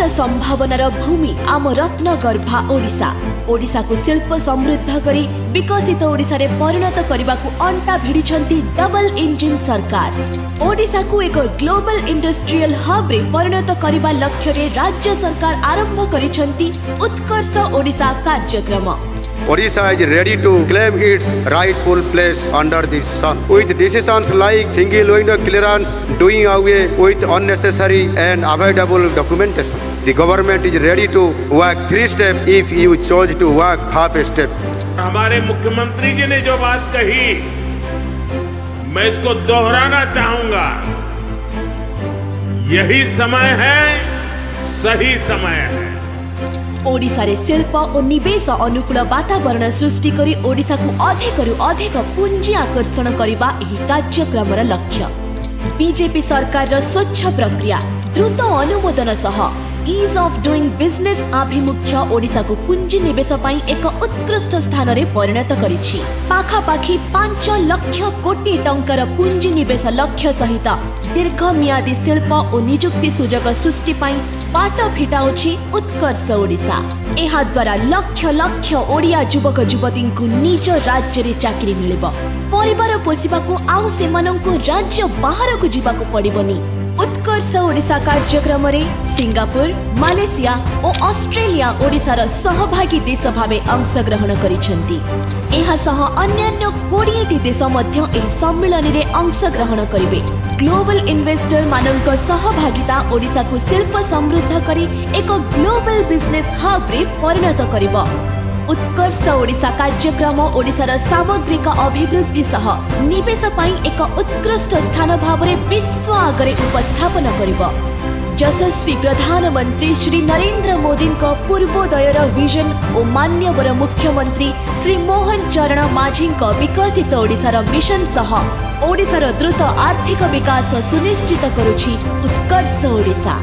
अपार संभावनार भूमि आम रत्न गर्भा ओडिशा। ओडिशा को शिल्प समृद्ध करी विकसित ओडिशा रे परिणत करने को अंटा भिड़िछंती डबल इंजिन सरकार। ओडिशा को एक ग्लोबल इंडस्ट्रियल हब रे परिणत करने लक्ष्य रे राज्य सरकार आरंभ करिछंती उत्कर्ष ओडिशा कार्यक्रम। Odisha is ready to claim its rightful place under the sun. With decisions like single window clearance, doing away with unnecessary and avoidable documentation, the government is ready to walk 3 steps if you chose to walk half a step. हमारे मुख्यमंत्री जी ने जो बात कही, मैं इसको दोहराना चाहूंगा। यही समय है, सही समय है। ओडिशा रे शिल्प और निवेश अनुकूल वातावरण सृष्टि करी ओडिशा को अधिक पुंजी आकर्षण करबा एही कार्यक्रमर लक्ष्य। बीजेपी सरकार रो स्वच्छ प्रक्रिया द्रुत अनुमोदन सह ईज ऑफ डूइंग बिजनेस आभिमुख्य ओडिशा को पुंजी निवेश पई एक उत्कृष्ट स्थान रे परिणत करिछि। पाखापाखी 5 लाख कोटी टंकार पुंजी निवेश लक्ष्य सहित दीर्घमियादी शिल्प और नियुक्ति सुजोग सृष्टि पई बाट फिटाउछि उत्कर्ष ओडिशा। एहा द्वारा लक्ष लक्ष ओडिया युवक युवती को निज राज्य रे चाकरी मिलिबो। परिवार पोषिबाको आउ सेमानंको राज्य बाहर को जिबाको पड़िबोनी। उत्कर्ष ओडिशा कार्यक्रम रे सिंगापुर, मालेशिया और ऑस्ट्रेलिया ओडिशार सहभागी देश भावे अंशग्रहण करिसेंती। एहा सह अन्यान्य 20टी देश मध्य एही सम्मेलन रे अंशग्रहण करिवे। ग्लोबल इन्वेस्टर मानक सहभागिता ओडिशा को शिल्प समृद्ध करी एक ग्लोबल बिजनेस हब रे परिणत करिवो। उत्कर्ष ओडिशा कार्यक्रम ओडिशार सामग्रिक अभिवृद्धि सह निवेश पई एक उत्कृष्ट स्थान भाव रे विश्व आगरे उपस्थापन करिवो। यशस्वी प्रधानमंत्री श्री नरेंद्र मोदी पूर्वोदयर विजन और मान्यवर मुख्यमंत्री श्री मोहन चरण माझी विकसित ओडिशार मिशन सह ओडिशार द्रुत आर्थिक विकास सुनिश्चित करुछि उत्कर्ष ओडिशा।